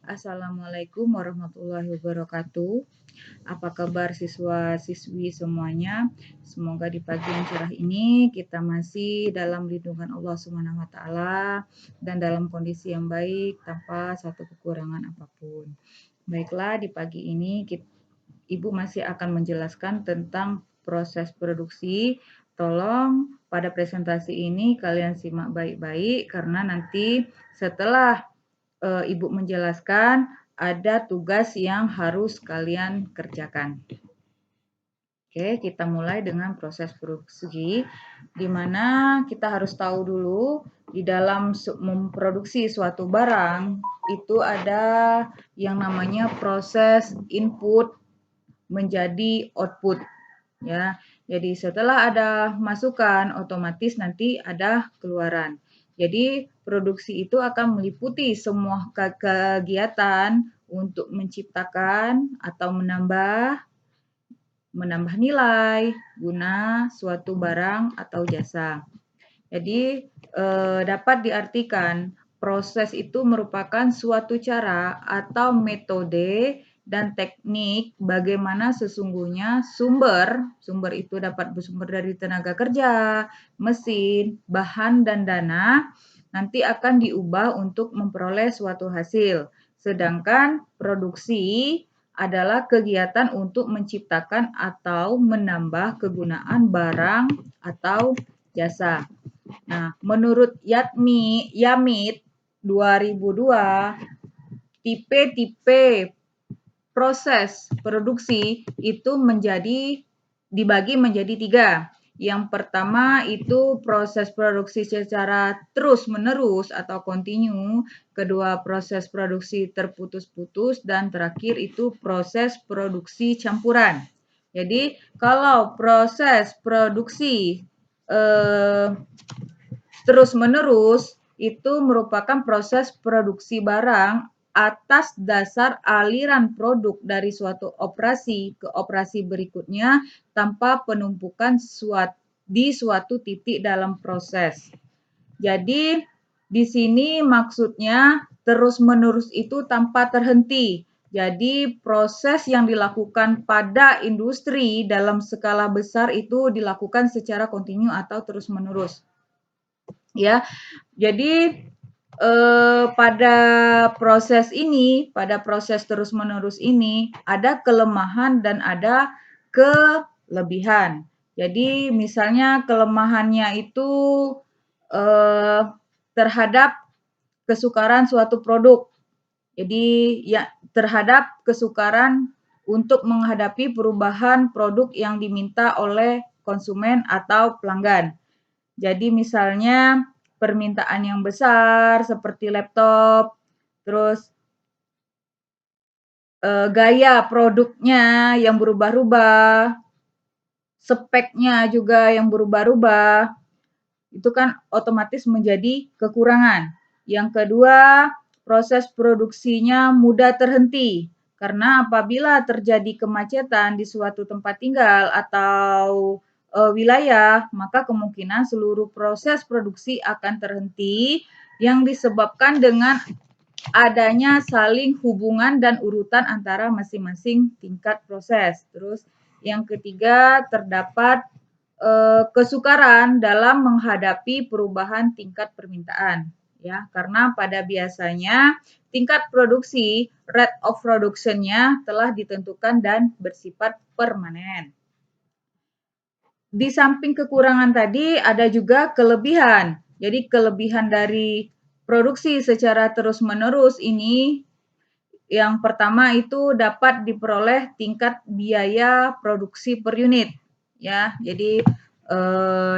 Assalamualaikum warahmatullahi wabarakatuh. Apa kabar siswa-siswi semuanya? Semoga di pagi yang cerah ini kita masih dalam lindungan Allah Subhanahu wa taala dan dalam kondisi yang baik tanpa satu kekurangan apapun. Baiklah, di pagi ini Ibu masih akan menjelaskan tentang proses produksi. Tolong pada presentasi ini kalian simak baik-baik karena nanti setelah Ibu menjelaskan, ada tugas yang harus kalian kerjakan. Oke, kita mulai dengan proses produksi, di mana kita harus tahu dulu di dalam memproduksi suatu barang itu ada yang namanya proses input menjadi output. Ya, jadi setelah ada masukan, otomatis nanti ada keluaran. Jadi produksi itu akan meliputi semua kegiatan untuk menciptakan atau menambah nilai guna suatu barang atau jasa. Jadi dapat diartikan proses itu merupakan suatu cara atau metode dan teknik bagaimana sesungguhnya sumber itu dapat bersumber dari tenaga kerja, mesin, bahan, dan dana, nanti akan diubah untuk memperoleh suatu hasil. Sedangkan produksi adalah kegiatan untuk menciptakan atau menambah kegunaan barang atau jasa. Nah, menurut Yamit 2002, tipe-tipe proses produksi itu dibagi menjadi 3. Yang pertama itu proses produksi secara terus-menerus atau kontinu, kedua proses produksi terputus-putus, dan terakhir itu proses produksi campuran. Jadi kalau proses produksi terus-menerus itu merupakan proses produksi barang atas dasar aliran produk dari suatu operasi ke operasi berikutnya tanpa penumpukan di suatu titik dalam proses. Jadi di sini maksudnya terus-menerus itu tanpa terhenti. Jadi proses yang dilakukan pada industri dalam skala besar itu dilakukan secara kontinu atau terus-menerus. Ya, jadi pada proses terus-menerus ini ada kelemahan dan ada kelebihan. Jadi misalnya kelemahannya itu terhadap kesukaran suatu produk. Jadi ya terhadap kesukaran untuk menghadapi perubahan produk yang diminta oleh konsumen atau pelanggan. Jadi misalnya permintaan yang besar seperti laptop, terus gaya produknya yang berubah-ubah, speknya juga yang berubah-ubah, itu kan otomatis menjadi kekurangan. Yang kedua, proses produksinya mudah terhenti. Karena apabila terjadi kemacetan di suatu tempat tinggal atau wilayah, maka kemungkinan seluruh proses produksi akan terhenti yang disebabkan dengan adanya saling hubungan dan urutan antara masing-masing tingkat proses. Terus yang ketiga, terdapat kesukaran dalam menghadapi perubahan tingkat permintaan. Ya, karena pada biasanya tingkat produksi, rate of production-nya telah ditentukan dan bersifat permanen. Di samping kekurangan tadi ada juga kelebihan. Jadi kelebihan dari produksi secara terus-menerus ini yang pertama itu dapat diperoleh tingkat biaya produksi per unit. Ya, jadi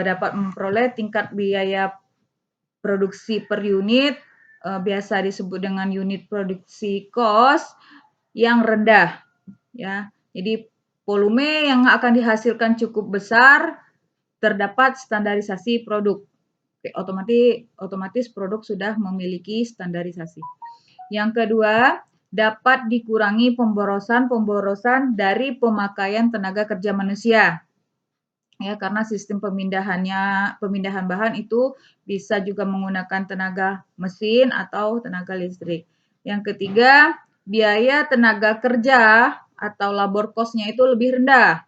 dapat memperoleh tingkat biaya produksi per unit, biasa disebut dengan unit produksi cost yang rendah. Ya, jadi volume yang akan dihasilkan cukup besar, terdapat standarisasi produk. Otomatis produk sudah memiliki standarisasi. Yang kedua, dapat dikurangi pemborosan dari pemakaian tenaga kerja manusia. Ya, karena sistem pemindahan bahan itu bisa juga menggunakan tenaga mesin atau tenaga listrik. Yang ketiga, biaya tenaga kerja atau labor cost-nya itu lebih rendah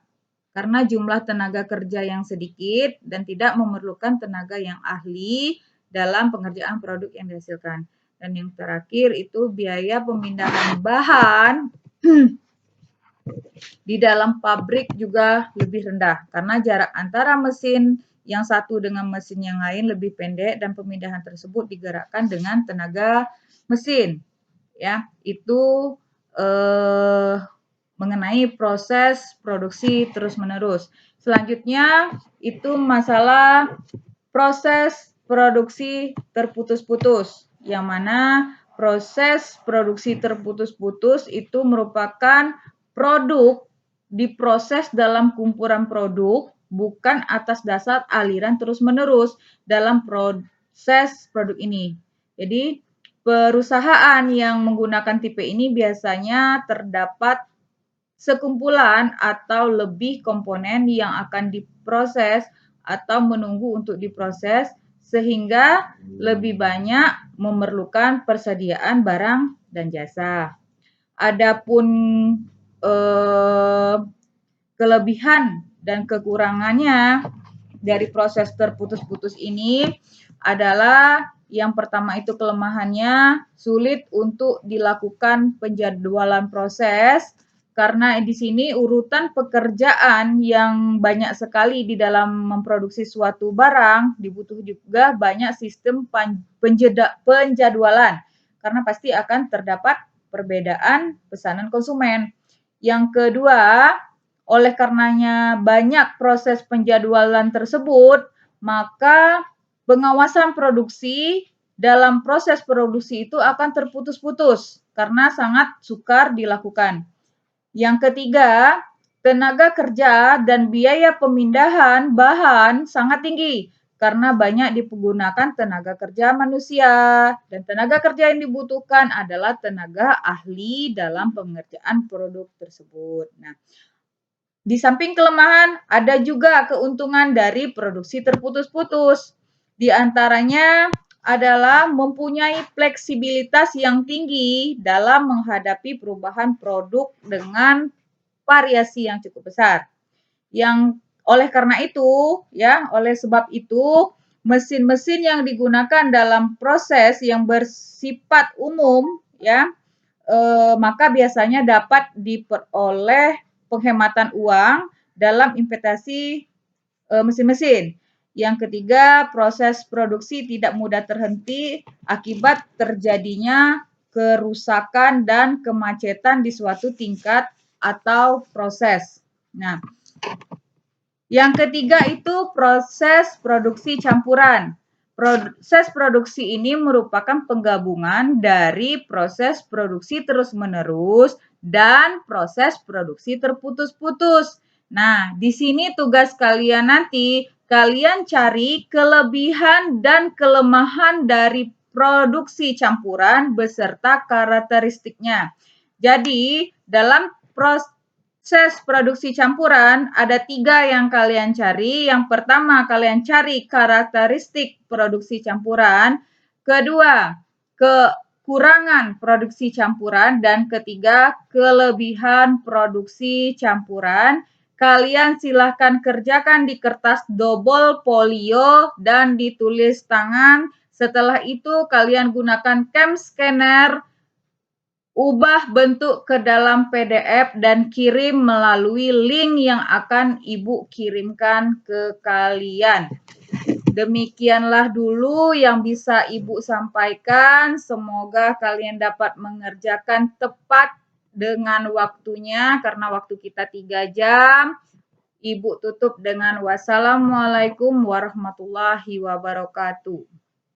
karena jumlah tenaga kerja yang sedikit dan tidak memerlukan tenaga yang ahli dalam pengerjaan produk yang dihasilkan. Dan yang terakhir itu biaya pemindahan bahan di dalam pabrik juga lebih rendah karena jarak antara mesin yang satu dengan mesin yang lain lebih pendek dan pemindahan tersebut digerakkan dengan tenaga mesin. Ya, itu mengenai proses produksi terus-menerus. Selanjutnya itu masalah proses produksi terputus-putus, yang mana proses produksi terputus-putus itu merupakan produk diproses dalam kumpulan produk, bukan atas dasar aliran terus-menerus dalam proses produk ini. Jadi, perusahaan yang menggunakan tipe ini biasanya terdapat sekumpulan atau lebih komponen yang akan diproses atau menunggu untuk diproses sehingga lebih banyak memerlukan persediaan barang dan jasa. Adapun kelebihan dan kekurangannya dari proses terputus-putus ini adalah yang pertama itu kelemahannya sulit untuk dilakukan penjadwalan proses karena di sini urutan pekerjaan yang banyak sekali di dalam memproduksi suatu barang dibutuhkan juga banyak sistem penjadwalan karena pasti akan terdapat perbedaan pesanan konsumen. Yang kedua, oleh karenanya banyak proses penjadwalan tersebut, maka pengawasan produksi dalam proses produksi itu akan terputus-putus karena sangat sukar dilakukan. Yang ketiga, tenaga kerja dan biaya pemindahan bahan sangat tinggi karena banyak digunakan tenaga kerja manusia dan tenaga kerja yang dibutuhkan adalah tenaga ahli dalam pengerjaan produk tersebut. Nah, di samping kelemahan, ada juga keuntungan dari produksi terputus-putus. Di antaranya adalah mempunyai fleksibilitas yang tinggi dalam menghadapi perubahan produk dengan variasi yang cukup besar. Yang oleh karena itu, ya, oleh sebab itu, mesin-mesin yang digunakan dalam proses yang bersifat umum, ya, maka biasanya dapat diperoleh penghematan uang dalam investasi mesin-mesin. Yang ketiga, proses produksi tidak mudah terhenti akibat terjadinya kerusakan dan kemacetan di suatu tingkat atau proses. Nah, yang ketiga itu proses produksi campuran. Proses produksi ini merupakan penggabungan dari proses produksi terus-menerus dan proses produksi terputus-putus. Nah, di sini tugas kalian nanti, kalian cari kelebihan dan kelemahan dari produksi campuran beserta karakteristiknya. Jadi, dalam proses produksi campuran ada 3 yang kalian cari. Yang pertama, kalian cari karakteristik produksi campuran. Kedua, kekurangan produksi campuran. Dan ketiga, kelebihan produksi campuran. Kalian silahkan kerjakan di kertas double folio dan ditulis tangan. Setelah itu kalian gunakan cam scanner, ubah bentuk ke dalam PDF dan kirim melalui link yang akan Ibu kirimkan ke kalian. Demikianlah dulu yang bisa Ibu sampaikan. Semoga kalian dapat mengerjakan tepat dengan waktunya karena waktu kita 3 jam. Ibu tutup dengan wassalamualaikum warahmatullahi wabarakatuh.